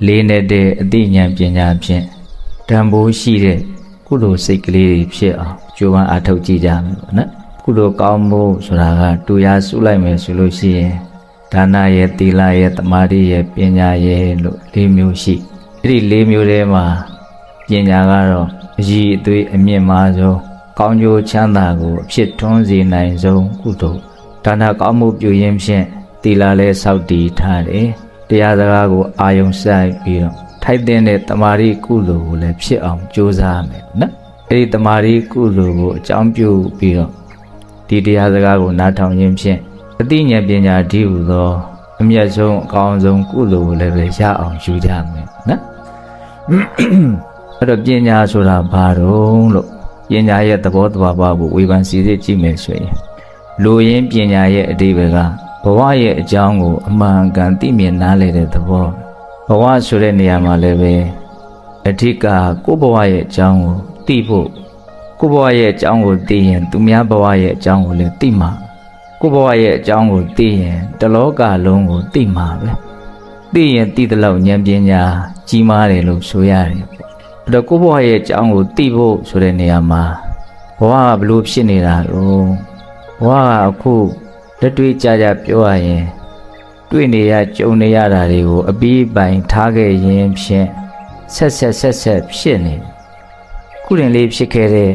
လေးနေတဲ့ အသိဉာဏ်ပညာဖြင့်တန်ဖိုးရှိတဲ့ကုသိုလ်စိတ်ကလေးတွေဖြစ်အောင်ကြိုးပမ်းအားထုတ်ကြည့်ကြမယ်ပေါ့နော်ကုသိုလ်ကောင်းမှုဆိုတာကတူရစုလိုက်မယ်ဆိုလို့ရှိရင်ဒါနရဲ့သီလရဲ့သမာဓိရဲ့ပညာရဲ့လို့၄မျိုးရှိအဲ့ဒီ၄မျိုးထဲမှာပညာကတော့အရည်အသွေးအမြင့်မားဆုံးကောင်းကျိုးချမ်းသာကိုအဖြစ်ထွန်းစေနိုင်ဆုံးကုသိုလ်ဒါနကောင်းမှုပြုရင်းဖြင့်သီလလည်းစောင့်တည်ထားတယ်တရားစကားကိုအာယုံစိုက်ပြီးတော့ထိုက်တဲ့တမာရီကုသိုလ်ကိုလည်းဖြစ်အောင်ကြိုးစားမယ်နော်အဲ့ဒီတမာရီကုသိုလ်ကိုအကြောင်းပြုပြီးတော့ဒီတရားစကားကိုနားထောင်ခြင်းဖြင့်အသိဉာဏ်ပညာတည်းဟူသောအမြတ်ဆုံးအကောင်းဆုံးကုသိုလ်ကိုလည်းပဲရအောင်ယူကြမယ်နော်အဲ့တော့ပညာဆိုတာဘာတော့လို့ပညာရဲ့သဘောတဘာဝကိုဝေဖန်စီစစ်ကြည့်မယ်ဆိုရင်လူရင်းပညာရဲ့အဓိပ္ပာယ်ကဘဝရဲ့အကြောင်းကိုအမှန်ကန်သိမြင်နားလည်တဲ့သဘောဘဝဆိုတဲ့နေရာမှာလည်းပဲအဓိကကိုယ့်ဘဝရဲ့အကြောင်းကိုသိဖို့ကိုယ့်ဘဝရဲ့အကြောင်းကိုသိရင်သူများဘဝရဲ့အကြောင်းကိုလည်းသိမှာကိုယ့်ဘဝရဲ့အကြောင်းကိုသိရင်တလောကလုံးကိုသိမှာပဲသိရင်သိတဲ့လောက်ဉာဏ်ပညာကြီးမားတယ်လို့ဆိုရတယ်အဲ့တော့ကိုယ့်ဘဝရဲ့အကြောင်းကိုသိဖို့ဆိုတဲ့နေရာမှာဘဝကဘလို့ဖြစ်နေတာတော့ဘဝကအခုလက်တွေ့ကြကြပြောရရင်တွေ့နေရကြုံနေရတာတွေကိုအပြီးပိုင်ထားခဲ့ရင်ဖြင့်ဆက်ဖြစ်နေခုတင်လေးဖြစ်ခဲ့တဲ့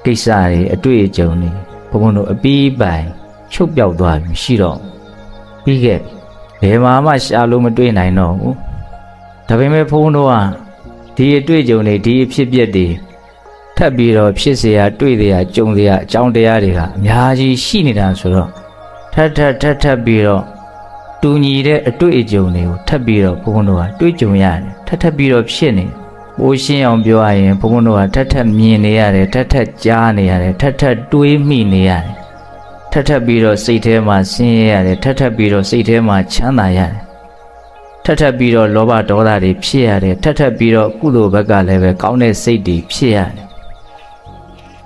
ကိစ္စတွေအတွေ့အကြုံတွေဘုံဘုံတို့အပြီးပိုင်ချုပ်ပြောက်သွားပြီရှိတော့ပြီးခဲ့ဘယ်မှာမှရှာလို့မတွေ့နိုင်တော့ဘူးဒါပေမဲ့ဘုံတို့ကဒီအတွေ့အကြုံတွေဒီအဖြစ်ပျက်တွေထပ်ပြီးတော့ဖြစ်เสียတွေ့เสียကြုံเสียအကြောင်းတရားတွေကအများကြီးရှိနေတာဆိုတော့ထပ်ပြီးတော့တူညီတဲ့အတွေ့အကြုံတွေကိုထပ်ပြီးတော့ဘုန်းဘုန်းတို့ကတွေ့ကြုံရတယ်ထပ်ပြီးတော့ဖြစ်နေပိုးရှင်းအောင်ပြောရရင်ဘုန်းဘုန်းတို့ကထပ်မြင်နေရတယ်ထပ်ကြားနေရတယ်ထပ်တွေးမိနေရတယ်ထပ်ပြီးတော့စိတ်ထဲမှာဆင်းရဲရတယ်ထပ်ပြီးတော့စိတ်ထဲမှာချမ်းသာရတယ်ထပ်ပြီးတော့လောဘဒေါသတွေဖြစ်ရတယ်ထပ်ပြီးတော့ကုသိုလ်ဘက်ကလည်းပဲကောင်းတဲ့စိတ်တွေဖြစ်ရတယ်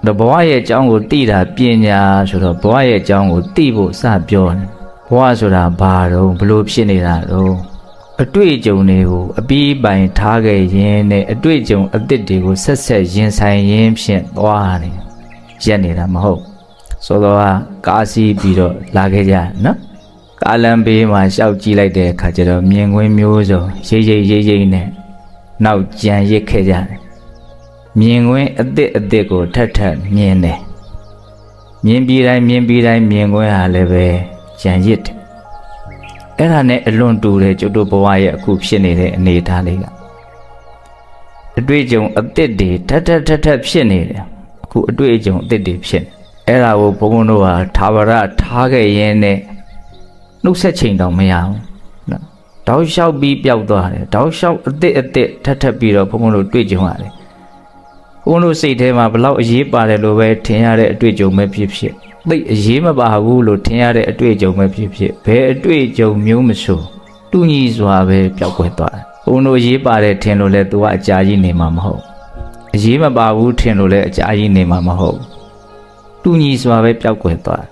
တော့ဘဝရဲ့အကြောင်းကိုသိတာပညာဆိုတော့ဘဝရဲ့အကြောင်းကိုသိဖို့စပြောတယ်ဘဝဆိုတာဘာတော့ဘလို့ဖြစ်နေတာတော့အတွေ့အကြုံတွေကိုအပြီးပိုင်ထားခဲ့ရင်းနဲ့အတွေ့အကြုံအသစ်တွေကိုဆက်ရင်ဆိုင်ရင်းဖြင့်သွားတယ်ရက်နေတာမဟုတ်ဆိုတော့ကားစီးပြီးတော့လာခဲ့ကြနော်ကားလမ်းဘေးမှာရှောက်ကြည့်လိုက်တဲ့အခါကျတော့မြင်ကွင်းမျိုးစုံရိပ်နဲ့နောက်ကြံရစ်ခဲ့ကြတယ်မြင်ကွင်းအသစ်ကိုထပ်မြင်တယ်မြင်ပြီးတိုင်းမြင်ကွင်းဟာလည်းပဲကြံရစ်တယ်အဲ့ဒါနဲ့အလွန်တူတယ်ကျုပ်တို့ဘဝရဲ့အခုဖြစ်နေတဲ့အနေအထားလေးကအတွေ့အကြုံအသစ်တွေထပ်ဖြစ်နေတယ်အခုအတွေ့အကြုံအသစ်တွေဖြစ်နေအဲ့ဒါကိုဘုန်းဘုန်းတို့ဟာသာဝရထားခဲ့ရင်းနဲ့နှုတ်ဆက်ချိန်တောင်မရဘူးနော်တောက်လျှောက်ပြီးပျောက်သွားတယ်တောက်လျှောက်အသစ်ထပ်ပြီးတော့ဘုန်းဘုန်းတို့တွေ့ကြုံရတယ်ဘုန်းတို့စိတ်ထဲမှာဘလောက်အရေးပါတယ်လို့ပဲထင်ရတဲ့အတွေ့အကြုံပဲဖြစ်သိအရေးမပါဘူးလို့ထင်ရတဲ့အတွေ့အကြုံပဲဖြစ်ဘယ်အတွေ့အကြုံမျိုးမဆိုတူညီစွာပဲပျောက်ကွယ်သွားတယ်ဘုန်းတို့ရေးပါတယ်ထင်လို့လဲသူကအကြာကြီးနေမှာမဟုတ်အရေးမပါဘူးထင်လို့လဲအကြာကြီးနေမှာမဟုတ်တူညီစွာပဲပျောက်ကွယ်သွား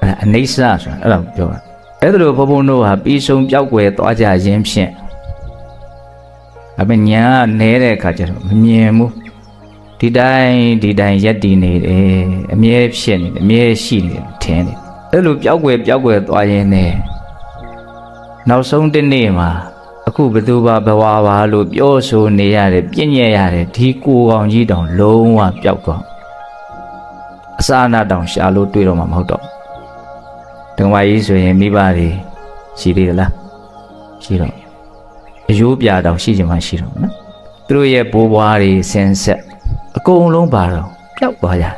တယ်အနိစ္စဆိုတာအဲ့ဒါပြောတာအဲ့ဒါလိုဘုန်းတို့ဟာပြီးဆုံးပျောက်ကွယ်သွားကြခြင်းဖြင့်အမေညာနဲတဲ့အခါကျတော့မမြင်ဘူးဒီတိုင်းရက်တည်နေတယ်အမြဲဖြစ်နေတယ်အမြဲရှိနေတယ်ထင်တယ်အဲ့လိုပျောက်ကွယ်သွားရင်းနဲ့နောက်ဆုံးတစ်နေ့မှာအခုဘသူဘဝပါလို့ပြောဆိုနေရတယ်ပြည့်ညက်ရတယ်ဒီကိုယ်ကောင်ကြီးတောင်လုံးဝပျောက်သွားအစာအနာတောင်ရှာလို့တွေ့တော့မှာမဟုတ်တော့ဒကမာကြီးဆိုရင်မိဘတွေရှိသေးလားရှိတော့အယိုးပြတောင်ရှိချင်မှရှိတော့နော်သူတို့ရဲ့ဘိုးဘွားတွေဆင်းဆက်အကုန်လုံးပါတော့ပျောက်သွားရတယ်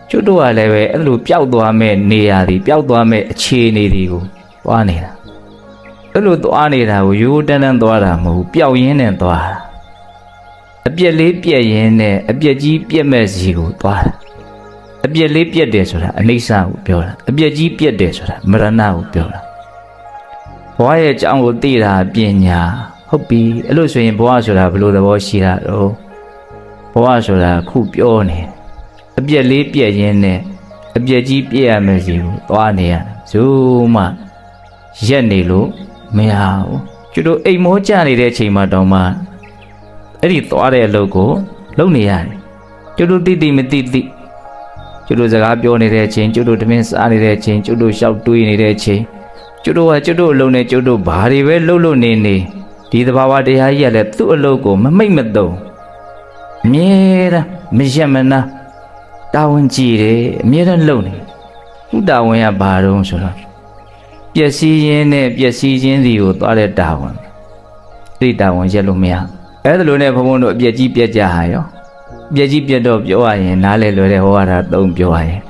ကျွတ်တို့ကလည်းပဲအဲ့လိုပျောက်သွားမဲ့နေရာတွေပျောက်သွားမဲ့အခြေအနေတွေကိုသွားနေတာအဲ့လိုသွားနေတာကိုရိုးတန်းသွားတာမဟုတ်ပျောက်ရင်းနဲ့သွားတာအပြက်လေးပြက်ရင်းနဲ့အပြက်ကြီးပြက်မဲ့စီကိုသွားတာအပြက်လေးပြက်တယ်ဆိုတာအနိစ္စကိုပြောတာအပြက်ကြီးပြက်တယ်ဆိုတာမရဏကိုပြောတာဘဝရဲ့အကြောင်းကိုသိတာပညာဟုတ်ပြီအဲ့လိုဆိုရင်ဘဝဆိုတာဘယ်လိုသဘောရှိတာတော့ဘဝဆိုတာခုပြောနေအပြက်လေးပြက်ရင်းနဲ့အပြက်ကြီးပြက်ရမယ်စီကိုသွားနေရတယ်ဇိုးမှရက်နေလို့မရဘူး ကျွတ်တို့အိမ်မောကြနေတဲ့အချိန်မှာတောင်မှအဲ့ဒီသွားတဲ့အလုပ်ကိုလုပ်နေရတယ်ကျွတ်တို့တိမတိကျွတ်တို့စကားပြောနေတဲ့အချိန်ကျွတ်တို့တမင်စားနေတဲ့အချိန်ကျွတ်တို့ရှောက်တွေးနေတဲ့အချိန်ကျွတ်တို့ကကျွတ်တို့အလုံးနဲ့ကျွတ်တို့ဘာတွေပဲလှုပ်လို့နေဒီသဘာဝတရားကြီးကလည်းသူ့အလုပ်ကိုမမိတ်မသုံးအမြဲတမ်းမရက်မနာတာဝန်ကြီးတယ်အမြဲတမ်းလုပ်နေသူ့တာဝန်ကဘာတုံးဆိုတော့ပျက်စီးခြင်းနဲ့ပျက်စီးခြင်းစီကိုသွားတဲ့တာဝန်ဒီတာဝန်ရက်လို့မရအဲ့ဒါလိုနဲ့ဘုံဘုံတို့အပြက်ကြီးပြက်ကြဟာရောပြက်ကြီးပြက်တော့ပြောရရင်နားလဲလွယ်တဲ့ဟောရတာသုံးပြောရရင်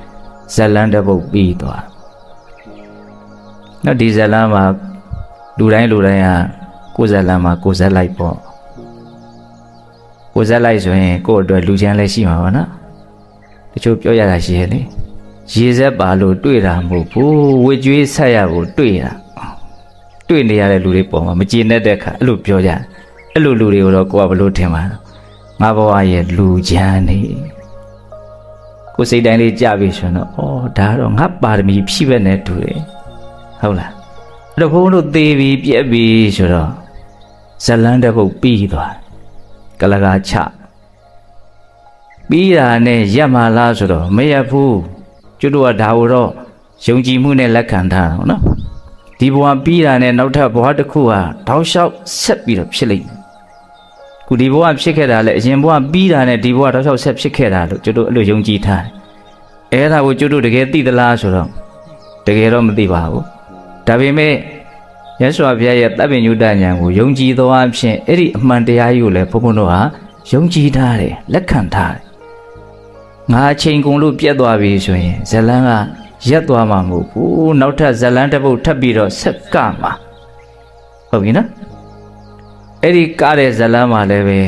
ဇလန်းတစ်ပုတ်ပြီးသွားနော်ဒီဇလန်းမှာလူတိုင်းကကိုယ်ဇလန်းမှာကိုယ်ဇက်လိုက်ပေါ့ကိုယ်ဇက်လိုက်ဆိုရင်ကိုယ့်အတွက်လူချမ်းလည်းရှိမှာပါနော်တချို့ပြောရတာရှိရဲ့လေရေစက်ပါလို့တွေ့တာမဟုတ်ဘူးဝေကျွေးဆက်ရဖို့တွေ့နေရတဲ့လူတွေပေါ်မှာမကျေနပ်တဲ့အခါအဲ့လိုပြောကြအဲ့လိုလူတွေကိုတော့ကိုကဘလို့ထင်ပါလဲငါဘဝရဲ့လူချမ်းနေကိုစိတ်တိုင်းလေးကြပြီဆိုတော့ဩဒါတော့ငါပါရမီဖြည့်ဘက်နဲ့တူတယ်ဟုတ်လားအဲ့တော့ဘုန်းတို့သေးပြီးပြက်ပြီးဆိုတော့ဇလန်းတစ်ပုတ်ပြီးသွားကလကားချပြီးတာနဲ့ရက်မှလားဆိုတော့မရက်ဘူးကျွတ်တို့ကဒါကိုတော့ယုံကြည်မှုနဲ့လက်ခံထားတာနော်ဒီဘဝပြီးတာနဲ့နောက်ထပ်ဘဝတစ်ခုဟာတောက်လျှောက်ဆက်ပြီးတော့ဖြစ်လိမ့်မယ်ခုဒီဘဝဖြစ်ခဲ့တာလေအရင်ဘဝပြီးတာနဲ့ဒီဘဝတောက်လျှောက်ဆက်ဖြစ်ခဲ့တာလို့ကျွတ်တို့အဲ့လိုယုံကြည်ထားတယ်အဲ့ဒါကိုကျွတ်တို့တကယ်သိသလားဆိုတော့တကယ်တော့မသိပါဘူးဒါပေမဲ့မြတ်စွာဘုရားရဲ့တပ်ပင်ညုတဉာဏ်ကိုယုံကြည်သောအဖြစ်အဲ့ဒီအမှန်တရားကြီးကိုလည်းဘုန်းဘုန်းတို့ဟာယုံကြည်ထားတယ်လက်ခံထားတယ်ငါအချိန်ကုန်လို့ပြတ်သွားပြီဆိုရင်ဇလန်းကရက်သွားမှာမဟုတ်ဘူးနောက်ထပ်ဇလန်းတစ်ပုတ်ထပ်ပြီးတော့ဆက်ကမှာဟုတ်ပြီနော်အဲ့ဒီကားတဲ့ဇလန်းမှာလည်းပဲ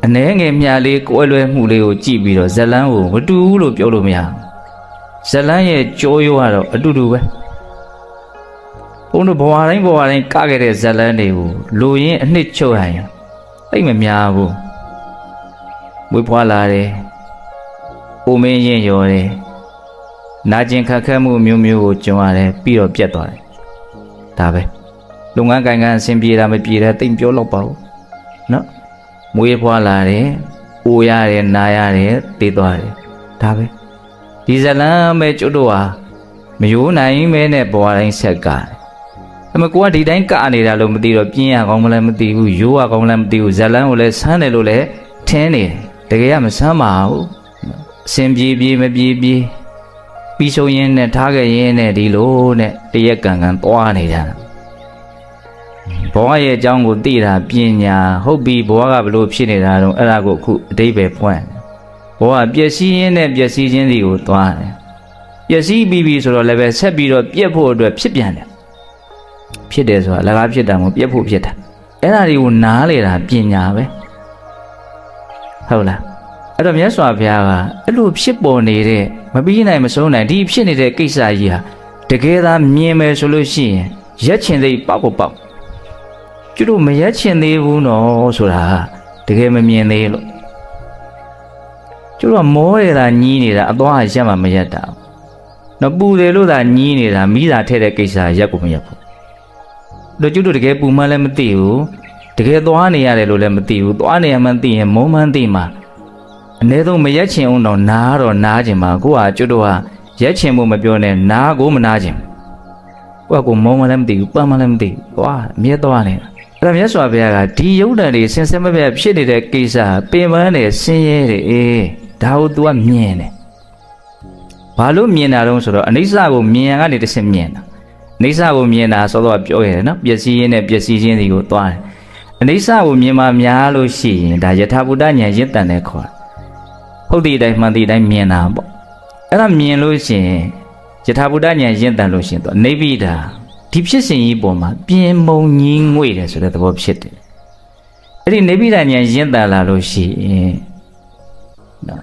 အနှဲငယ်မြလေးကွဲလွဲမှုလေးကိုကြည့်ပြီးတော့ဇလန်းကိုမတူဘူးလို့ပြောလို့မရဘူးဇလန်းရဲ့ကြောရိုးကတော့အတူတူပဲဘုန်းတို့ဘဝတိုင်းကခဲ့တဲ့ဇလန်းတွေကိုလူရင်းအနှစ်ချုပ်ရရင်သိမများဘူးမွေးဖွားလာတယ်ပုံမင်းရင်ရော်တယ်နာကျင်ခက်ခဲမှုမျိုးကိုကြုံရတယ်ပြီးတော့ပြတ်သွားတယ်ဒါပဲလုပ်ငန်းကိုင်အဆင်ပြေတာမပြေတာတိမ်ပြောတော့ပါဘူးနော်မွေးဖွားလာတယ်အိုရတယ်နာရတယ်တေးသွားတယ်ဒါပဲဒီဇလန်းပဲကျွတ်တို့ဟာမယိုးနိုင်မဲနဲ့ဘဝတိုင်းဆက်ကတယ်အမကိုကဒီတိုင်းကနေတာလို့မသိတော့ပြင်းရကောင်းမလဲမသိဘူးရိုးရကောင်းလည်းမသိဘူးဇလန်းကိုလည်းဆန်းတယ်လို့လည်းထင်းနေတယ်တကယ်ကမဆန်းပါဘူးအစဉ်ပြေမပြေပြီးဆုံးရင်းနဲ့ထားခဲ့ရင်းနဲ့ဒီလိုနဲ့တရက်ကံသွားနေကြတာဘဝရဲ့အကြောင်းကိုသိတာပညာဟုတ်ပြီဘဝကဘလို့ဖြစ်နေတာတော့အဲ့ဒါကိုအခုအတိတ်ပဲဖွင့်ဘဝပျက်စီးရင်းနဲ့ပျက်စီးခြင်းတွေကိုသွားတယ်ပျက်စီးပြီးဆိုတော့လည်းပဲဆက်ပြီးတော့ပြက်ဖို့အတွက်ဖြစ်ပြန်တယ်ဖြစ်တယ်ဆိုတာလကားဖြစ်တာမဟုတ်ပြက်ဖို့ဖြစ်တာအဲ့ဒါတွေကိုနားလေတာပညာပဲဟုတ်လားအဲ့တော့မြတ်စွာဘုရားကအဲ့လိုဖြစ်ပေါ်နေတဲ့မပြီးနိုင်မဆုံးနိုင်ဒီဖြစ်နေတဲ့ကိစ္စကြီးဟာတကယ်သာမြင်မယ်ဆိုလို့ရှိရင်ရက်ချင်သိပေါက်ကျွတ်တို့မရက်ချင်သေးဘူးနော်ဆိုတာတကယ်မမြင်သေးလို့ကျွတ်တို့မောရတာညီးနေတာအသွားရက်မှမရက်တာနော်ပူတယ်လို့သာညီးနေတာမိသာထဲတဲ့ကိစ္စရက်ကိုမရက်ဘူးတို့ကျွတ်တို့တကယ်ပူမှလည်းမသိဘူးတကယ်သွားနေရတယ်လို့လည်းမသိဘူးသွားနေရမှသိရင်မုံမှန်းသိမှာအနည်းဆုံးမရက်ချင်အောင်တော့နားချင်ပါကိုကကျွတ်တို့ဟာရက်ချင်ဖို့မပြောနဲ့နားကိုမနာချင်ကိုမုံမှလည်းမသိဘူးပန်းမှလည်းမသိဘူးသွားအမြဲသွားနေတာအဲ့ဒါမြတ်စွာဘုရားကဒီယုတ်တန်တွေစင်စစ်မပြတ်ဖြစ်နေတဲ့ကိစ္စပင်ပန်းနေဆင်းရဲတယ်ဒါကို तू ကမြင်တယ်ဘာလို့မြင်တာတုံးဆိုတော့အနိစ္စကိုမြင်ရကနေတစ်ဆင့်မြင်တာအနိစ္စကိုမြင်တာဆိုတော့ပြောရတယ်နော်ပျက်စီးရင်းနဲ့ပျက်စီးခြင်းတွေကိုသွားတယ်အနိစ္စကိုမြင်မှများလို့ရှိရင်ဒါယထာဘုဒ္ဓဉာဏ်ရင့်တန်တဲ့ခေါ်ဟုတ်ဒီတိုင်းမှန်ဒီတိုင်းမြင်တာပေါ့အဲ့ဒါမြင်လို့ရှိရင်ယထာဘုဒ္ဓဉာဏ်ရင့်တန်လို့ရှိရင်သူနေပိတာဒီဖြစ်စဉ်ကြီးပေါ်မှာပြင်းမုံကြီးငွေ့တယ်ဆိုတဲ့သဘောဖြစ်တယ်အဲ့ဒီနေပိတာဉာဏ်ရင့်တန်လာလို့ရှိရင်နော်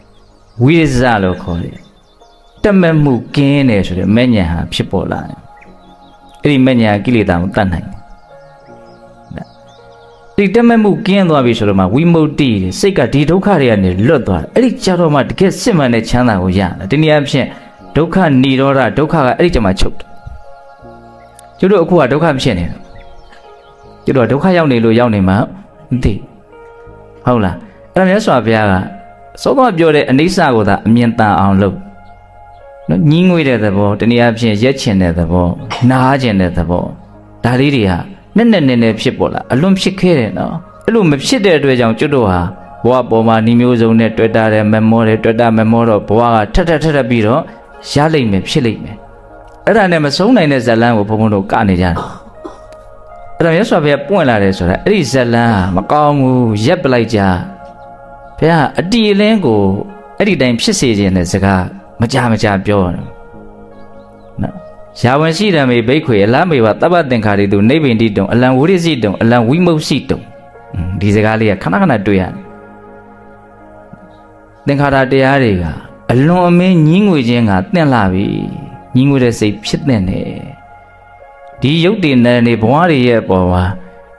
ဝိရဇလို့ခေါ်တယ်တတ်မဲ့မှုကင်းတယ်ဆိုတဲ့မဲ့ဉာဏ်ဟာဖြစ်ပေါ်လာတယ်အဲ့ဒီမဲ့ဉာဏ်ကိလေသာကိုတတ်နိုင်တယ်ဒီတတ်မဲ့မှုကင်းသွားပြီဆိုတော့မှဝိမု ക്തി စိတ်ကဒီဒုက္ခတွေကနေလွတ်သွားတယ်အဲ့ဒီကြတော့မှတကယ်စစ်မှန်တဲ့ချမ်းသာကိုရတယ်ဒီနည်းအားဖြင့်ဒုက္ခនិရောဓဒုက္ခကအဲ့ဒီကြမှာချုပ်တယ်ကျတို့အခုကဒုက္ခဖြစ်နေတယ် ကျွတ်တော့ဒုက္ခရောက်နေလို့ရောက်နေမှာမသိဟုတ်လားအဲ့ဒါမြတ်စွာဘုရားကစောစောပြောတဲ့အနိစ္စကိုသာအမြင်တန်အောင်လုပ်နော်ညင်းငွေတဲ့သဘောတနည်းအားဖြင့်ရက်ချင်တဲ့သဘောနားချင်တဲ့သဘောဒါလေးတွေဟာနဲ့ဖြစ်ပေါ်လာအလွန်ဖြစ်ခဲ့တယ်နော်အဲ့လိုမဖြစ်တဲ့အတွက်ကြောင့်ကျွတ်တို့ဟာဘဝပေါ်မှာနှီးမျိုးစုံနဲ့တွေ့တာတယ်မမောတယ်တွေ့တာမမောတော့ဘဝကထက်ပြီးတော့ရလိမ့်မယ်ဖြစ်လိမ့်မယ်အဲ့ဒါနဲ့မဆုံးနိုင်တဲ့ဇလန်းကိုဘုံဘုံတို့ကနေကြတယ်အဲ့ဒါမြတ်စွာဘုရားပွင့်လာတယ်ဆိုတာအဲ့ဒီဇလန်းဟာမကောင်းဘူးရက်ပလိုက်ကြဘုရားအတီအလင်းကိုအဲ့ဒီတိုင်းဖြစ်စေခြင်းတဲ့စကားမကြပြောတယ်နော်ယာဝန်ရှိတယ်မေဘိက္ခွေအလားမေဝတပ္ပသင်္ခါရိတုနိဗ္ဗိန္တိတုံအလံဝိရိစိတုံအလံဝိမုတ်စိတုံဒီစကားလေးကခဏတွေ့ရတယ်သင်္ခါရတရားတွေကအလွန်အမင်းညင်းငွေခြင်းကတင့်လာပြီညင်းငွေတဲ့စိတ်ဖြစ်တဲ့နဲ့ဒီယုတ်တည်နေဘဝတွေရဲ့အပေါ်မှာ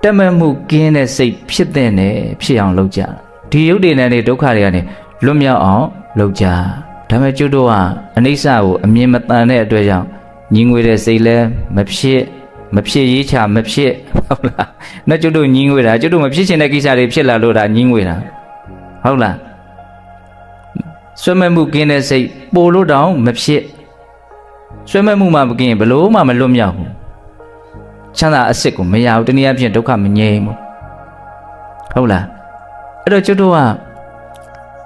တက်မဲ့မှုကင်းတဲ့စိတ်ဖြစ်တဲ့နဲ့ဖြစ်အောင်လုပ်ကြဒီယုတ်တည်နေဒုက္ခတွေကနေလွတ်မြောက်အောင်လုပ်ကြဒါပေမဲ့ကျွတ်တို့ကအနိစ္စကိုအမြင်မတန်တဲ့အတွက်ကြောင့်ညင်းငွေတဲ့စိတ်လည်းမဖြစ်ရေးချမဖြစ်ဟုတ်လားနဲ့ကျွတ်တို့ညင်းငွေတာကျွတ်တို့မဖြစ်ချင်တဲ့ကိစ္စတွေဖြစ်လာလို့ဒါညင်းငွေတာဟုတ်လားဆွဲမဲ့မှုကင်းတဲ့စိတ်ပို့လို့တောင်မဖြစ်ဆွဲမဲ့မှုမှမကင်းဘလို့မှမလွတ်မြောက်ဘူးချမ်းသာအစစ်ကိုမရဘူးတနည်းအားဖြင့်ဒုက္ခမငြိမ်းဘူးဟုတ်လားအဲ့တော့ကျွတ်တို့က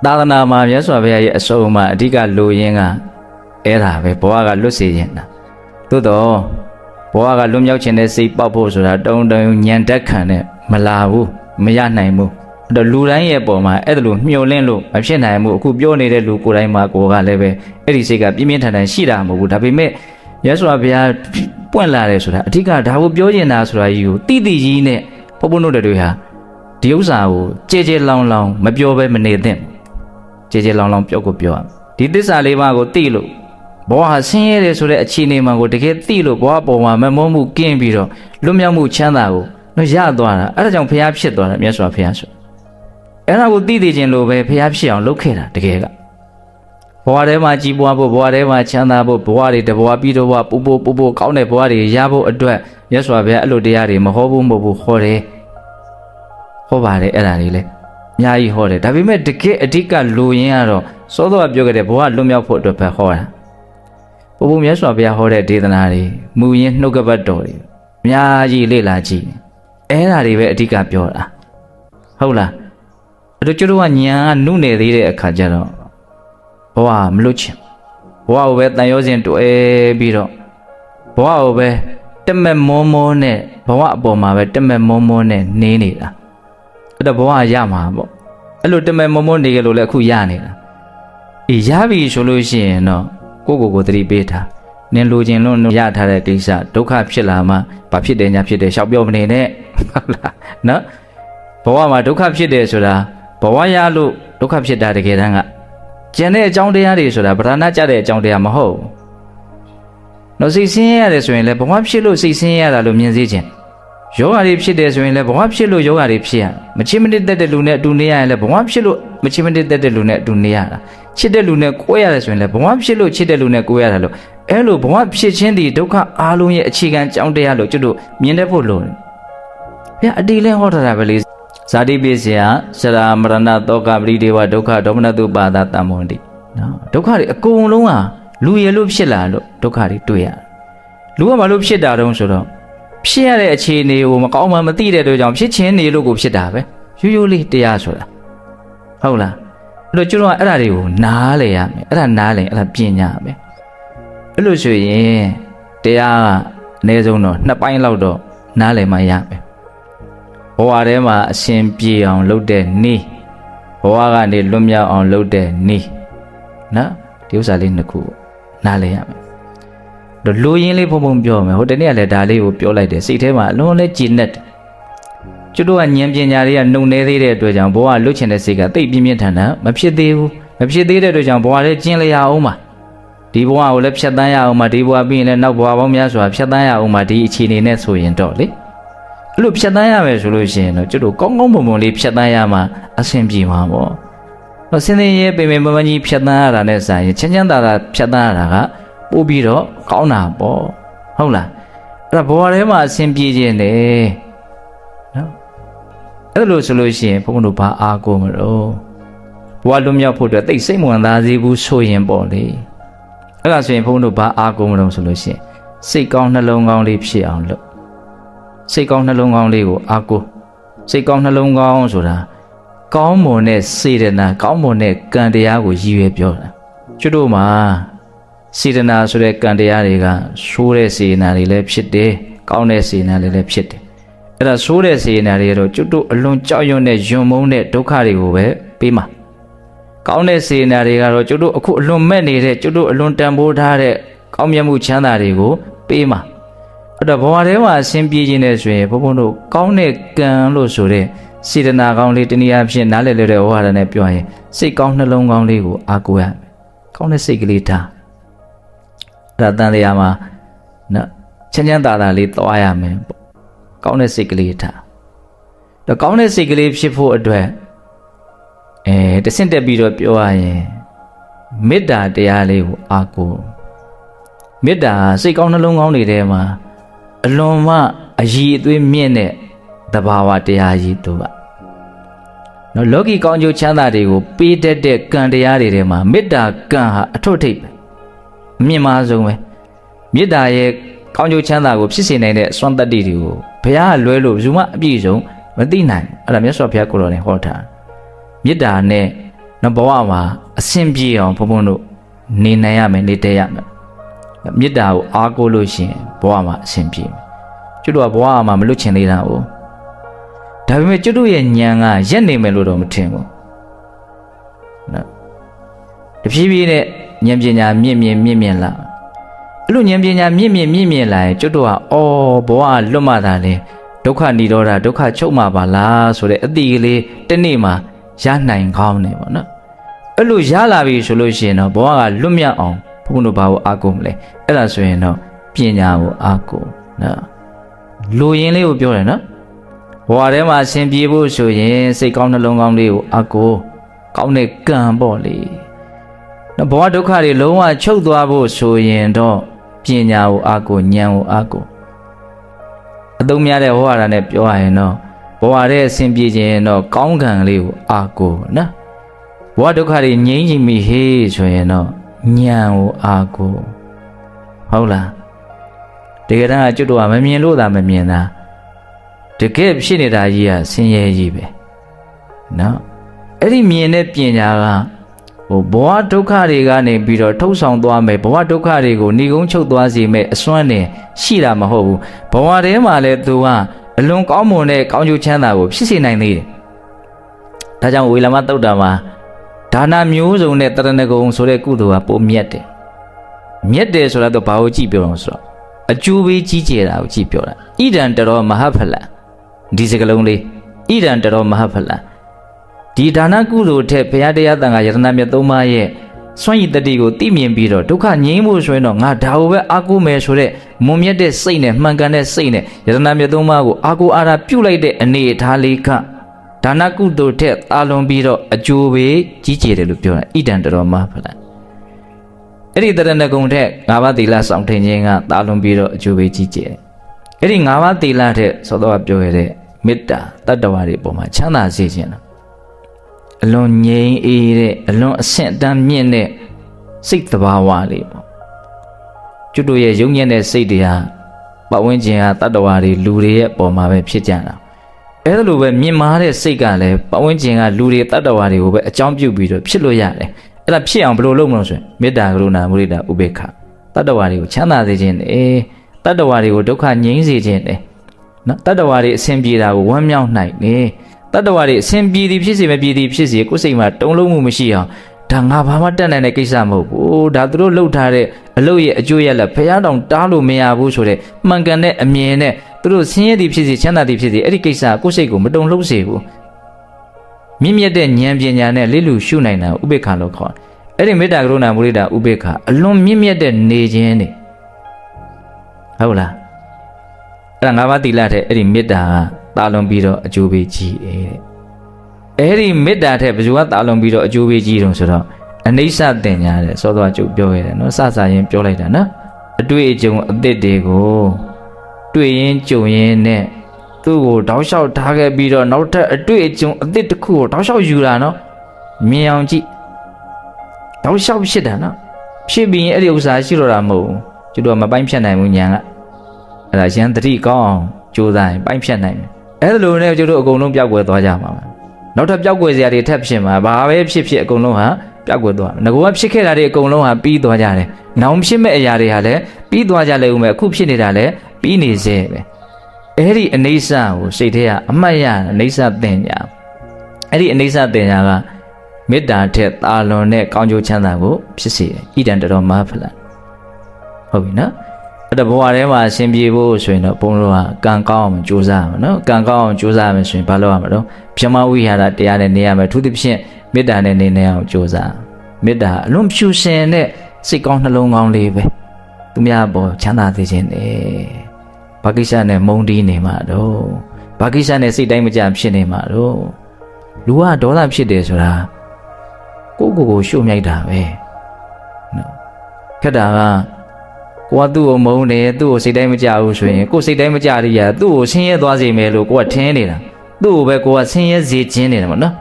သာသနာမှာမြတ်စွာဘုရားရဲ့အဆုံးအမအဓိကလိုရင်းကအဲ့ဒါပဲဘဝကလွတ်စေခြင်းတာသို့တော့ဘဝကလွတ်မြောက်ခြင်းတဲ့စိတ်ပေါက်ဖို့ဆိုတာတုံညံတက်ခံနဲ့မလာဘူးမရနိုင်ဘူးအဲ့တော့လူတိုင်းရဲ့ပုံမှာအဲ့ဒါလိုမျောလင့်လို့မဖြစ်နိုင်ဘူးအခုပြောနေတဲ့လူကိုယ်တိုင်းမှာကိုယ်ကလည်းပဲအဲ့ဒီစိတ်ကပြင်းပြင်းထန်ထန်ရှိတာမဟုတ်ဘူးဒါပေမဲ့မြတ်စွာဘုရားပွင့်လာတယ်ဆိုတာအဓိကဒါကိုပြောကျင်တာဆိုတာကြီးကိုတိတိကြီးနဲ့ဘုန်းဘုန်းတို့တွေဟာဒီဥစ္စာကိုကြဲလောင်မပြောဘဲမနေသင့်ကြဲလောင်ပြောကိုပြောရဒီသစ္စာလေးပါးကိုသိလို့ဘဝဆင်းရဲတယ်ဆိုတဲ့အခြေအနေမှာကိုတကယ်သိလို့ဘဝပေါ်မှာမမောမှုကင်းပြီးတော့လွတ်မြောက်မှုချမ်းသာကိုရသွားတာအဲ့ဒါကြောင့်ဘုရားဖြစ်သွားတာမြတ်စွာဘုရားဆိုအဲ့ဒါကိုသိသိချင်းလို့ပဲဘုရားဖြစ်အောင်လုပ်ခဲ့တာတကယ်ကဘဝထဲမှာကြီးပွားဖို့ဘဝထဲမှာချမ်းသာဖို့ဘဝတွေတဘဝပြီးတော့ပူကောင်းတဲ့ဘဝတွေရဖို့အတွက်မြတ်စွာဘုရားအဲ့လိုတရားတွေမဟောဘူးမဟုတ်ဘူးဟောတယ်ဟောပါတယ်အဲ့ဒါတွေလေအများကြီးဟောတယ်ဒါပေမဲ့တကယ်အဓိကလိုရင်းကတော့စောစောကပြောခဲ့တဲ့ဘဝလွတ်မြောက်ဖို့အတွက်ပဲဟောတာဘုရားမြတ်စွာဘုရားဟောတဲ့ဒေသနာတွေမူရင်းနှုတ်ကပတ်တော်တွေအများကြီးလေ့လာကြည့်အဲ့ဒါတွေပဲအဓိကပြောတာဟုတ်လားအဲ့တော့ကျတို့ကညာကနုနယ်သေးတဲ့အခါကျတော့ဘဝမလွတ်ချင်ဘဝကိုပဲတန်ရောစဉ်တွေ့ပြီးတော့ဘဝကိုပဲတက်မဲ့မောနဲ့ဘဝအပေါ်မှာပဲတက်မဲ့မောနဲ့နေနေတာအဲ့တော့ဘဝရမှာပေါ့အဲ့လိုတက်မဲ့မောနေကြလို့လည်းအခုရနေတာအေးရပြီဆိုလို့ရှိရင်တော့ကိုသတိပေးထားနင်လိုချင်လို့ရထားတဲ့ကိစ္စဒုက္ခဖြစ်လာမှဘာဖြစ်တယ်ညာဖြစ်တယ်ရှောက်ပြောမနေနဲ့ဟုတ်လားနော်ဘဝမှာဒုက္ခဖြစ်တယ်ဆိုတာဘဝရလို့ဒုက္ခဖြစ်တာတကယ်တမ်းကကျန်တဲ့အကြောင်းတရားတွေဆိုတာဗဒနာကြတဲ့အကြောင်းတရားမဟုတ်ဘူး။နော်စိတ်ဆင်းရဲရတယ်ဆိုရင်လည်းဘဝဖြစ်လို့စိတ်ဆင်းရဲရတာလို့မြင်စေခြင်းယောဂါတွေဖြစ်တယ်ဆိုရင်လည်းဘဝဖြစ်လို့ယောဂါတွေဖြစ်ရမချစ်မနစ်သက်တဲ့လူနဲ့အတူနေရရင်လည်းဘဝဖြစ်လို့မချစ်မနစ်သက်တဲ့လူနဲ့အတူနေရတာချစ်တဲ့လူနဲ့ကိုယ်ရတယ်ဆိုရင်လည်းဘဝဖြစ်လို့ချစ်တဲ့လူနဲ့ကိုယ်ရတာလို့အဲ့လိုဘဝဖြစ်ခြင်းဒီဒုက္ခအားလုံးရဲ့အခြေခံအကြောင်းတရားလို့ကျွတ်တို့မြင်တတ်ဖို့လိုတယ်။ဘုရားအတီးလဲဟောထားတာပဲလေဇာတိပိစယစရာမရဏတောကပရိဒေဝဒုက္ခဒေါမနတုပါဒတမ္မောတိနော်ဒုက္ခတွေအကုန်လုံးဟာလူရလို့ဖြစ်လာလို့ဒုက္ခတွေတွေ့ရတယ်လူကဘာလို့ဖြစ်တာတုံးဆိုတော့ဖြစ်ရတဲ့အခြေအနေကိုမကောင်းမှမသိတဲ့အတွက်ကြောင့်ဖြစ်ချင်းနေလို့ကိုဖြစ်တာပဲရိုးလေးတရားဆိုတာဟုတ်လားအဲ့တော့ကျွန်တော်ကအဲ့ဒါတွေကိုနားလေရမယ်အဲ့ဒါနားလေအဲ့ဒါပညာပဲအဲ့လိုဆိုရင်တရားကအနည်းဆုံးတော့2ပိုင်းလောက်တော့နားလေမှရမယ်ဘဝထဲမှာအရှင်ပြေအောင်လုပ်တဲ့နည်းဘဝကနေလွတ်မြောက်အောင်လုပ်တဲ့နည်းနော်ဒီဥစ္စာလေးနှစ်ခုနားလည်ရမယ်တော့လူရင်းလေးဖုံဖုံပြောမယ်ဟိုတနေ့ကလည်းဒါလေးကိုပြောလိုက်တယ်စိတ်ထဲမှာအလုံးလဲကြည်နက်တယ်ကျွတ်တို့ကဉာဏ်ပညာတွေကနှုံနေသေးတဲ့အတွက်ကြောင့်ဘဝလွတ်ချင်တဲ့စိတ်ကတိတ်ပြင်းပြင်းထန်ထန်မဖြစ်သေးဘူးမဖြစ်သေးတဲ့အတွက်ကြောင့်ဘဝလေးကျင်းလျာအောင်ပါဒီဘဝကိုလည်းဖြတ်တန်းရအောင်ပါဒီဘဝပြီးရင်လည်းနောက်ဘဝပေါင်းများစွာဖြတ်တန်းရအောင်ပါဒီအခြေအနေနဲ့ဆိုရင်တော့လေအဲ့လိုဖြတ်တန်းရမယ်ဆိုလို့ရှိရင်တော့ကျွတ်တို့ကောင်းကောင်းမွန်မွန်လေးဖြတ်တန်းရမှာအဆင်ပြေမှာပေါ့တော့စင်းစင်းရဲပင်ပင်ပန်းပန်းကြီးဖြတ်တန်းရတာနဲ့ဆိုင်ရင်ချမ်းချမ်းသာသာဖြတ်တန်းရတာကပို့ပြီးတော့ကောင်းတာပေါ့ဟုတ်လားအဲ့ဒါဘဝထဲမှာအဆင်ပြေခြင်းလေ အဲ့လိုဆိုလို့ရှိရင်ဘုန်းတို့ဘာအားကိုမလို့ဘဝလွတ်မြောက်ဖို့အတွက်သိစိတ်ဝင်စားစေဘူးဆိုရင်ပေါ့လေအဲ့ဒါဆိုရင်ဘုန်းတို့ဘာအားကိုမလို့ဆိုလို့ရှိရင်စိတ်ကောင်းနှလုံးကောင်းလေးဖြစ်အောင်လုပ်စိတ်ကောင်းနှလုံးကောင်းလေးကိုအားကိုစိတ်ကောင်းနှလုံးကောင်းဆိုတာကောင်းမွန်တဲ့စေတနာကောင်းမွန်တဲ့ကံတရားကိုရည်ရွယ်ပြောတာကျွတ်တို့မှာစေတနာဆိုတဲ့ကံတရားတွေကဆိုးတဲ့စေတနာတွေလည်းဖြစ်တယ်ကောင်းတဲ့စေတနာတွေလည်းဖြစ်တယ်အဲ့ဒါဆိုးတဲ့စေတနာတွေကတော့ကျွတ်တို့အလွန်ကြောက်ရွံ့တဲ့ယွံမုန်းတဲ့ဒုက္ခတွေကိုပဲပေးမှာကောင်းတဲ့စေတနာတွေကတော့ကျွတ်တို့အခုအလွန်မဲ့နေတဲ့ကျွတ်တို့အလွန်တန်ဖိုးထားတဲ့ကောင်းမြတ်မှုချမ်းသာတွေကိုပေးမှာအဲ့တော့ဘဝထဲမှာအဆင်ပြေခြင်းနဲ့ဆိုရင်ဘုန်းတို့ကောင်းတဲ့ကံလို့ဆိုတဲ့စေတနာကောင်းလေးတနည်းအားဖြင့်နားလည်တဲ့ဝါဒနဲ့ပြောရင်စိတ်ကောင်းနှလုံးကောင်းလေးကိုအားကိုးရမယ်ကောင်းတဲ့စိတ်ကလေးထားအဲ့ဒါတန်တရားမှာနော်ချမ်းချမ်းသာသာလေးသွားရမယ်ပေါ့ကောင်းတဲ့စိတ်ကလေးထားတော့ကောင်းတဲ့စိတ်ကလေးဖြစ်ဖို့အတွက်တဆင့်တက်ပြီးတော့ပြောရရင်မေတ္တာတရားလေးကိုအားကိုးမေတ္တာစိတ်ကောင်းနှလုံးကောင်းတွေထဲမှာအလွန်မှအရည်အသွေးမြင့်တဲ့သဘာဝတရားကြီးတို့ပါနော်လောကီကောင်းကျိုးချမ်းသာတွေကိုပေးတတ်တဲ့ကံတရားတွေထဲမှာမေတ္တာကံဟာအထွတ်ထိပ်ပဲအမြင့်မားဆုံးပဲမေတ္တာရဲ့ကောင်းကျိုးချမ်းသာကိုဖြစ်စေနိုင်တဲ့အစွမ်းတတ္တိတွေကိုဘုရားကလွဲလို့ဘယ်သူမှအပြည့်စုံမသိနိုင်အဲ့ဒါမြတ်စွာဘုရားကိုယ်တော်နဲ့ဟောထားမေတ္တာနဲ့ဘဝမှာအဆင်ပြေအောင်ဘုံဘုံတို့နေနိုင်ရမယ်နေတတ်ရမယ်မေတ္တာကိုအားကိုးလို့ရှိရင်ဘဝမှာအဆင်ပြေမယ်ကျွတ်တို့ကဘဝမှာမလွတ်ချင်သေးတာ哦ဒါပေမဲ့ကျွတ်တို့ရဲ့ဉာဏ်ကရက်နေမယ်လို့တော့မထင်ဘူးနော်တဖြည်းဖြည်းနဲ့ဉာဏ်ပညာမြင့်လာအဲ့လိုဉာဏ်ပညာမြင့်လာရင်ကျွတ်တို့ကဘဝလွတ်မှသာလေဒုက္ခនិရောဓဒုက္ခချုပ်မှာပါလားဆိုတဲ့အတိကလေးတစ်နေ့မှာရနိုင်ကောင်းတယ်ပေါ့နော်အဲ့လိုရလာပြီဆိုလို့ရှိရင်တော့ဘဝကလွတ်မြောက်အောင်ဘုန်းတို့ဘာကိုအားကိုးမလဲအဲ့ဒါဆိုရင်တော့ပညာကိုအားကိုးနော်လူရင်းလေးကိုပြောတယ်နော်ဘဝထဲမှာအရှင်ပြေဖို့ဆိုရင်စိတ်ကောင်းနှလုံးကောင်းလေးကိုအားကိုးကောင်းတဲ့ကံပေါ့လေနော်ဘဝဒုက္ခတွေလုံးဝချုပ်သွားဖို့ဆိုရင်တော့ပညာကိုအားကိုးဉာဏ်ကိုအားကိုးအသုံးများတဲ့ဟောရတာနဲ့ပြောရရင်တော့ဘဝထဲအရှင်ပြေခြင်းတော့ကောင်းကံလေးကိုအားကိုးနော်ဘဝဒုက္ခတွေငြိမ်းချင်ပြီဟေးဆိုရင်တော့ဉာဏ်ကိုအားကိုးဟုတ်လားတကယ်တမ်းကျွတ်တော့မမြင်လို့သာမမြင်တာတကယ်ဖြစ်နေတာကြီးကဆင်းရဲကြီးပဲနော်အဲ့ဒီမြင်တဲ့ပညာကဘဝဒုက္ခတွေကနေပြီးတော့ထုတ်ဆောင်သွားမယ်ဘဝဒုက္ခတွေကိုဏီကုန်းချုပ်သွားစေမယ်အစွမ်းနဲ့ရှိတာမဟုတ်ဘူးဘဝထဲမှာလည်းသူကအလွန်ကောင်းမွန်တဲ့ကောင်းကျိုးချမ်းသာကိုဖြစ်စေနိုင်သေးတယ်ဒါကြောင့်ဝေလမသုတ်တာမှာဒါနမျိုးစုံနဲ့တရဏဂုံဆိုတဲ့ကုသိုလ်ကပုံမြတ်တယ်မြတ်တယ်ဆိုတာတော့ဘာကိုကြည့်ပြောအောင်ဆိုတော့အကျိုးပေးကြီးကျယ်တာကိုကြည့်ပြောတာဣဒံတရောမဟာဖလံဒီစကလုံးလေးဣဒံတရောမဟာဖလံဒီဒါနကုသိုလ်ထက်ဘုရားတရားသံဃာယတနာမြတ်သုံးပါးရဲ့စွန့်ရည်တတိကိုသိမြင်ပြီးတော့ဒုက္ခငြိမ်းဖို့ဆိုရင်တော့ငါဒါကိုပဲအားကိုးမယ်ဆိုတဲ့မွန်မြတ်တဲ့စိတ်နဲ့မှန်ကန်တဲ့စိတ်နဲ့ယတနာမြတ်သုံးပါးကိုအားကိုးအားထားပြုလိုက်တဲ့အနေအထားလေးကဒါနကုသိုလ်ထက်သာလွန်ပြီးတော့အကျိုးပေးကြီးကျယ်တယ်လို့ပြောတာဣဒံတရောမဟာဖလံအဲ့ဒီတရဏဂုံထက်၅ပါးသီလဆောင်ထင်ခြင်းကသာလွန်ပြီးတော့အကျိုးပေးကြီးကျယ်တယ်အဲ့ဒီ၅ပါးသီလထက်သောတော်ပြောရတဲ့မေတ္တာတတ္တဝါတွေပေါ်မှာချမ်းသာစေခြင်းလားအလွန်ငြိမ်းအေးတဲ့အလွန်အဆင့်အတန်းမြင့်တဲ့စိတ်သဘာဝလေးပေါ့ကျွတ်တို့ရဲ့ယုံညံ့တဲ့စိတ်တွေဟာပတ်ဝန်းကျင်ဟာတတ္တဝါတွေလူတွေရဲ့ပေါ်မှာပဲဖြစ်ကြတာအဲ့ဒါလိုပဲမြင့်မားတဲ့စိတ်ကလည်းပတ်ဝန်းကျင်ကလူတွေတတ္တဝါတွေကိုပဲအကြောင်းပြုပြီးတော့ဖြစ်လို့ရတယ်အဲ့ဒါဖြစ်အောင်ဘယ်လိုလုပ်မလို့ဆိုရင်မေတ္တာကရုဏာမုဒိတာဥပေက္ခတတ္တဝါတွေကိုချမ်းသာစေခြင်းနဲ့တတ္တဝါတွေကိုဒုက္ခငြိမ်းစေခြင်းနဲ့နော်တတ္တဝါတွေအဆင်ပြေတာကိုဝမ်းမြောက်နိုင်နေတတ္တဝါတွေအဆင်ပြေသည်ဖြစ်စေမပြေသည်ဖြစ်စေကိုယ်စိတ်မှာတုံ့လုံးမှုမရှိအောင်ဒါငါဘာမှတတ်နိုင်တဲ့ကိစ္စမဟုတ်ဘူးဒါသူတို့လှုပ်ထားတဲ့အလုပ်ရဲ့အကျိုးရလဘုရားတောင်တားလို့မရဘူးဆိုတဲ့မှန်ကန်တဲ့အမြင်နဲ့သူတို့ဆင်းရဲသည်ဖြစ်စေချမ်းသာသည်ဖြစ်စေအဲ့ဒီကိစ္စကိုယ်စိတ်ကိုမတုံ့လှုပ်စေဘူးမြင့်မြတ်တဲ့ဉာဏ်ပညာနဲ့လိလူရှုနိုင်တာဥပေက္ခလို့ခေါ်တယ်အဲ့ဒီမေတ္တာကရုဏာမုဒိတာဥပေက္ခအလွန်မြင့်မြတ်တဲ့နေခြင်းနေဟုတ်လားအဲ့ဒါ၅ပါးသီလတဲ့အဲ့ဒီမေတ္တာကတာလွန်ပြီးတော့အကျိုးပေးကြီးတယ်အဲ့ဒီမေတ္တာတဲ့ဘယ်သူကတာလွန်ပြီးတော့အကျိုးပေးကြီးတုံးဆိုတော့အနိစ္စတင်ညာတဲ့စောသွားကျုပ်ပြောရတယ်နော်စစရင်ပြောလိုက်တာနော်အတွေ့အကြုံအသစ်တွေကိုတွေ့ရင်ကြုံရင်နဲ့ သူ့ကိုတောက်လျှောက်ထားခဲ့ပြီးတော့နောက်ထပ်အတွေ့အကြုံအသစ်တစ်ခုကိုတောက်လျှောက်ယူတာနော်မြင်အောင်ကြည့်တောက်လျှောက်ဖြစ်တာနော်ဖြစ်ပြီးရင်အဲ့ဒီဥစ္စာရှိတော့တာမဟုတ်ဘူးကျတို့ကမပိုင်းဖြတ်နိုင်ဘူးညာကအဲ့ဒါရန်တတိကောင်းအောင်ကြိုးစားရင်ပိုင်းဖြတ်နိုင်တယ်အဲ့လိုနဲ့ကျတို့အကုန်လုံးပျောက်ကွယ်သွားကြမှာပါနောက်ထပ်ပျောက်ကွယ်စရာတွေထပ်ဖြစ်မှာဘာပဲဖြစ်ဖြစ်အကုန်လုံးဟာပျောက်ကွယ်သွားမယ်ငါကဖြစ်ခဲ့တာတွေအကုန်လုံးဟာပြီးသွားကြတယ်နောင်ဖြစ်မဲ့အရာတွေဟာလည်းပြီးသွားကြလိမ့်ဦးမယ်အခုဖြစ်နေတာလည်းပြီးနေစေပဲအဲ့ဒီအနေဆာကိုစိတ်ထဲကအမှတ်ရအနေဆာတင်ညာအဲ့ဒီအနေဆာတင်ညာကမေတ္တာထက်သာလွန်တဲ့ကောင်းကျိုးချမ်းသာကိုဖြစ်စေတယ်ဣဒံတတော်မဖလံဟုတ်ပြီနော်အဲ့ဒါဘဝထဲမှာအရှင်ပြေဖို့ဆိုရင်တော့ဘုန်းတော်ကကံကောင်းအောင်ကြိုးစားရမယ်နော်ကံကောင်းအောင်ကြိုးစားရမယ်ဆိုရင်ဘာလုပ်ရမလဲဗြဟ္မဝိဟာရတရားနဲ့နေရမယ်သူသဖြင့်မေတ္တာနဲ့နေအောင်ကြိုးစားမေတ္တာအလွန်ဖြူစင်တဲ့စိတ်ကောင်းနှလုံးကောင်းလေးပဲသူများပေါ်ချမ်းသာစေခြင်းနဲ့ဘာကိစ္စနဲ့မုန်းတီးနေမှာတော့ဘာကိစ္စနဲ့စိတ်တိုင်းမကြဖြစ်နေမှာတော့လူကဒေါသဖြစ်တယ်ဆိုတာကိုရှုမြိုက်တာပဲနော်ခက်တာကကိုကသူ့ကိုမုန်းတယ်သူ့ကိုစိတ်တိုင်းမကြဘူးဆိုရင်ကိုစိတ်တိုင်းမကြရရသူ့ကိုဆင်းရဲသွားစေမယ်လို့ကိုကထင်းနေတာသူ့ကိုပဲကိုကဆင်းရဲစေခြင်းနေတာပေါ့နော်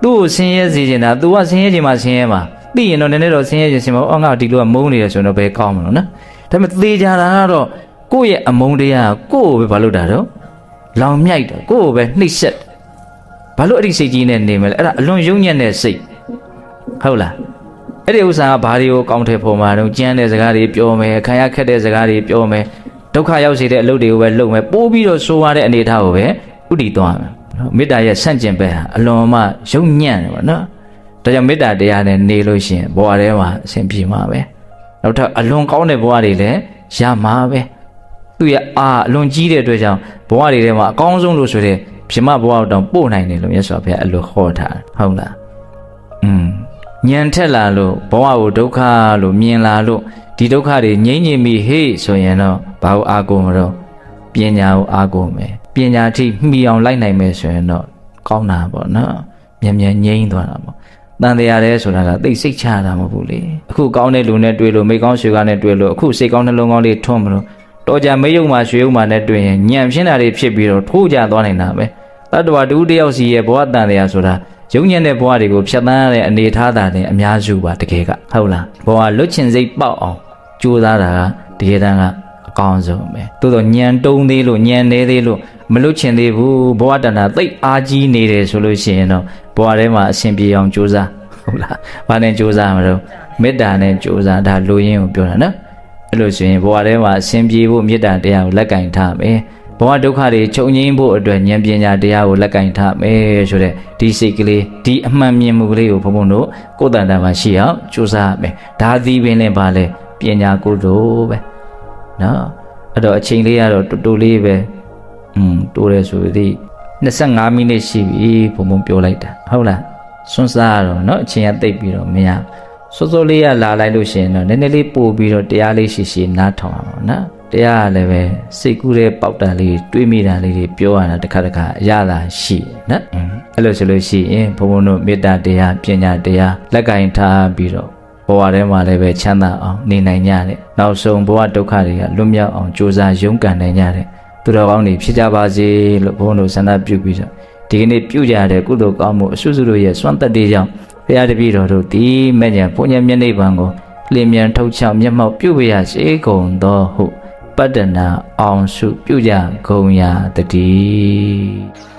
သူ့ကိုဆင်းရဲစေခြင်းတာ तू ကဆင်းရဲခြင်းမှာဆင်းရဲမှာသိရင်တော့နည်းနည်းတော့ဆင်းရဲခြင်းရှင်မအော်ငါဒီလိုကမုန်းနေတယ်ဆိုတော့ဘယ်ကောင်းမလို့နော်ဒါပေမဲ့သေချာတာကတော့ကိုယ့်ရဲ့အမုန်းတရားကိုယ့်ကိုပဲဘာလို့တာတော့လောင်မြိုက်တယ်ကိုယ့်ကိုပဲနှိပ်စက်ဘာလို့အဲ့ဒီစိတ်ကြီးနဲ့နေမလဲအဲ့ဒါအလွန်ယုံညံ့တဲ့စိတ်ဟုတ်လားအဲ့ဒီဥစ္စာကဘာတွေကိုကောင်းတဲ့ပုံမှာတော့ကြမ်းတဲ့စကားတွေပြောမယ်ခံရခက်တဲ့စကားတွေပြောမယ်ဒုက္ခရောက်စေတဲ့အလုပ်တွေကိုပဲလုပ်မယ်ပိုးပြီးတော့ဆိုးရတဲ့အနေအထားကိုပဲဥတည်သွားမယ်မေတ္တာရဲ့ဆန့်ကျင်ဘက်ဟာအလွန်မှယုံညံ့တယ်ပေါ့နော်ဒါကြောင့်မေတ္တာတရားနဲ့နေလို့ရှိရင်ဘဝထဲမှာအဆင်ပြေမှာပဲနောက်ထပ်အလွန်ကောင်းတဲ့ဘဝတွေလည်းရမှာပဲသူရဲ့အလွန်ကြီးတဲ့အတွက်ကြောင့်ဘဝတွေထဲမှာအကောင်းဆုံးလို့ဆိုတဲ့ဗြဟ္မဘဝတောင်ပို့နိုင်တယ်လို့မြတ်စွာဘုရားအဲ့လိုဟောထားဟုတ်လားဉာဏ်ထက်လာလို့ဘဝကိုဒုက္ခလို့မြင်လာလို့ဒီဒုက္ခတွေငြိမ့်ငြိမ့်ပြီးဟေ့ဆိုရင်တော့ဘာကိုအားကိုးမလို့ပညာကိုအားကိုးမယ်ပညာထိမှီအောင်လိုက်နိုင်မယ်ဆိုရင်တော့ကောင်းတာပေါ့နော်မြန်မြန်ငြိမ့်သွားတာပေါ့တန်တရားလဲဆိုတာကသိစိတ်ချတာမဟုတ်ဘူးလေအခုကောင်းတဲ့လူနဲ့တွေ့လို့မိကောင်းရွှေကားနဲ့တွေ့လို့အခုစိတ်ကောင်းနှလုံးကောင်းလေးထွန်းမလို့တော်ကြမေယုံမှာရွှေယုံမှာနဲ့တွေ့ရင်ညံ့ပြင်းတာတွေဖြစ်ပြီးတော့ထိုးကြသွားနိုင်တာပဲတတ္တဝါတူတယောက်စီရဲ့ဘဝတန်တရားဆိုတာယုံညံ့တဲ့ဘဝတွေကိုဖြတ်သန်းရတဲ့အနေထားတာနဲ့အများစုပါတကယ်ကဟုတ်လားဘဝလွတ်ချင်စိတ်ပေါက်အောင်ကြိုးစားတာကတကယ်တမ်းကအကောင်းဆုံးပဲသို့တော့ညံတုံးသေးလို့ညံနေသေးလို့မလွတ်ချင်သေးဘူးဘဝတဏ္ဍာသိပ်အားကြီးနေတယ်ဆိုလို့ရှိရင်တော့ဘဝထဲမှာအရှင်ပြေအောင်ကြိုးစားဟုတ်လားဘာနဲ့ကြိုးစားမလို့မေတ္တာနဲ့ကြိုးစားဒါလိုရင်းကိုပြောတာနော်အဲ့လိုဆိုရင်ဘဝထဲမှာအရှင်ပြေဖို့မေတ္တာတရားကိုလက်ကင်ထားမယ်ဘဝဒုက္ခတွေချုပ်ငြိမ်းဖို့အတွက်ဉာဏ်ပညာတရားကိုလက်ကင်ထားမယ်ဆိုတဲ့ဒီစိတ်ကလေးဒီအမှန်မြင်မှုကလေးကိုဘုံဘုံတို့ကိုယ်တန်တာမှာရှိအောင်ကြိုးစားမယ်ဒါသည်ပင်လည်းပါလေပညာကိုယ်တို့ပဲနော်အဲ့တော့အချိန်လေးကတော့တူတူလေးပဲတိုးတယ်ဆိုသည်25မိနစ်ရှိပြီဘုံဘုံပြောလိုက်တာဟုတ်လားစွန်းစားတော့เนาะအချိန်ကတိတ်ပြီးတော့မရစောစောလေးကလာလိုက်လို့ရှိရင်တော့နည်းနည်းလေးပို့ပြီးတော့တရားလေးရှိရှိနားထောင်အောင်နော်တရားကလည်းပဲစိတ်ကူးတဲ့ပေါက်တန်လေးတွေးမိတာလေးတွေပြောရတာတစ်ခါတစ်ခါအရသာရှိနော်အဲ့လိုဆိုလို့ရှိရင်ဘုံဘုံတို့မေတ္တာတရားပညာတရားလက်ကင်ထားပြီးတော့ဘဝထဲမှာလည်းပဲချမ်းသာအောင်နေနိုင်ကြတယ်နောက်ဆုံးဘဝဒုက္ခတွေကလွတ်မြောက်အောင်ကြိုးစားရုန်းကန်နိုင်ကြတယ်သူတော်ကောင်းတွေဖြစ်ကြပါစေလို့ဘုန်းတော်ဆန္ဒပြုပြီးတော့ဒီကနေ့ပြုကြတဲ့ကုသိုလ်ကောင်းမှုအစွတ်စွတ်ရဲ့စွမ်းသက်တွေကြောင့်ဘုရားတပည့်တော်တို့ဒီမဲ့ညာဘုညာမျက်နှိပ်ပံကိုလင်းမြန်ထုတ်ချောက်မျက်မှောက်ပြုပြရစေကုန်သောဟုပတ္တနာအောင်စုပြုကြကုန်ရာတည်း